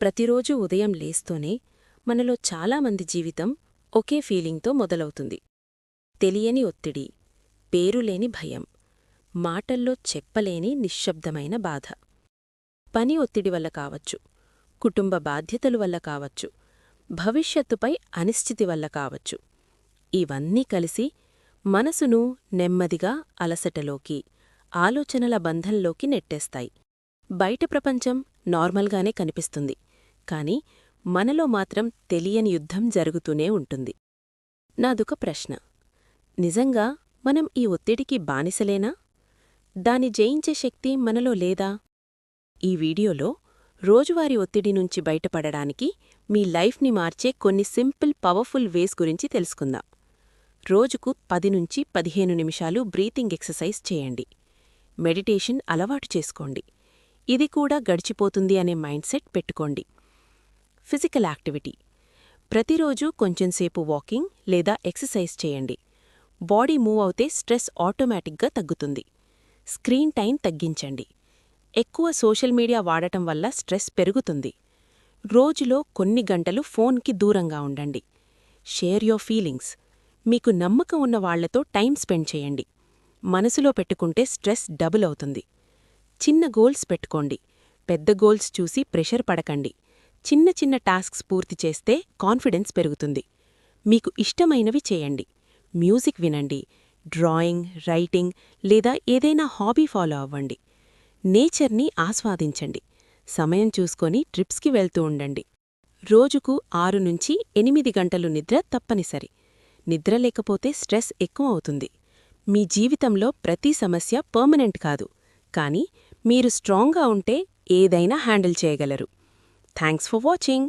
ప్రతిరోజూ ఉదయం లేస్తూనే మనలో చాలామంది జీవితం ఒకే ఫీలింగ్తో మొదలవుతుంది. తెలియని ఒత్తిడి, పేరులేని భయం, మాటల్లో చెప్పలేని నిశ్శబ్దమైన బాధ. పని ఒత్తిడి వల్ల కావచ్చు, కుటుంబ బాధ్యతల వల్ల కావచ్చు, భవిష్యత్తుపై అనిశ్చితి వల్ల కావచ్చు. ఇవన్నీ కలిసి మనసును నెమ్మదిగా అలసటలోకి, ఆలోచనల బంధంలోకి నెట్టేస్తాయి. బయట ప్రపంచం నార్మల్గానే కనిపిస్తుంది, కాని మనలో మాత్రం తెలియని యుద్ధం జరుగుతూనే ఉంటుంది. నాదొక ప్రశ్న: నిజంగా మనం ఈ ఒత్తిడికి బానిసలేనా? దాన్ని జయించే శక్తి మనలో లేదా? ఈ వీడియోలో రోజువారీ ఒత్తిడి నుంచి బయటపడడానికి మీ లైఫ్ని మార్చే కొన్ని సింపుల్ పవర్ఫుల్ వేస్ గురించి తెలుసుకుందాం. రోజుకు 10-15 నిమిషాలు బ్రీతింగ్ ఎక్సర్సైజ్ చేయండి. మెడిటేషన్ అలవాటు చేసుకోండి. ఇది కూడా గడిచిపోతుంది అనే మైండ్సెట్ పెట్టుకోండి. ఫిజికల్ యాక్టివిటీ: ప్రతిరోజూ కొంచెంసేపు వాకింగ్ లేదా ఎక్సర్సైజ్ చేయండి. బాడీ మూవ్ అవుతే స్ట్రెస్ ఆటోమేటిక్గా తగ్గుతుంది. స్క్రీన్ టైం తగ్గించండి. ఎక్కువ సోషల్ మీడియా వాడటం వల్ల స్ట్రెస్ పెరుగుతుంది. రోజులో కొన్ని గంటలు ఫోన్కి దూరంగా ఉండండి. షేర్ యోర్ ఫీలింగ్స్: మీకు నమ్మకం ఉన్న వాళ్లతో టైం స్పెండ్ చేయండి. మనసులో పెట్టుకుంటే స్ట్రెస్ డబుల్ అవుతుంది. చిన్న గోల్స్ పెట్టుకోండి. పెద్ద గోల్స్ చూసి ప్రెషర్ పడకండి. చిన్న చిన్న టాస్క్స్ పూర్తి చేస్తే కాన్ఫిడెన్స్ పెరుగుతుంది. మీకు ఇష్టమైనవి చేయండి. మ్యూజిక్ వినండి, డ్రాయింగ్, రైటింగ్ లేదా ఏదైనా హాబీ ఫాలో అవ్వండి. నేచర్ని ఆస్వాదించండి. సమయం చూసుకొని ట్రిప్స్కి వెళ్తూ ఉండండి. రోజుకు 6-8 గంటలు నిద్ర తప్పనిసరి. నిద్ర లేకపోతే స్ట్రెస్ ఎక్కువ అవుతుంది. మీ జీవితంలో ప్రతి సమస్య పర్మనెంట్ కాదు, కానీ మీరు స్ట్రాంగ్గా ఉంటే ఏదైనా హ్యాండిల్ చేయగలరు. Thanks for watching.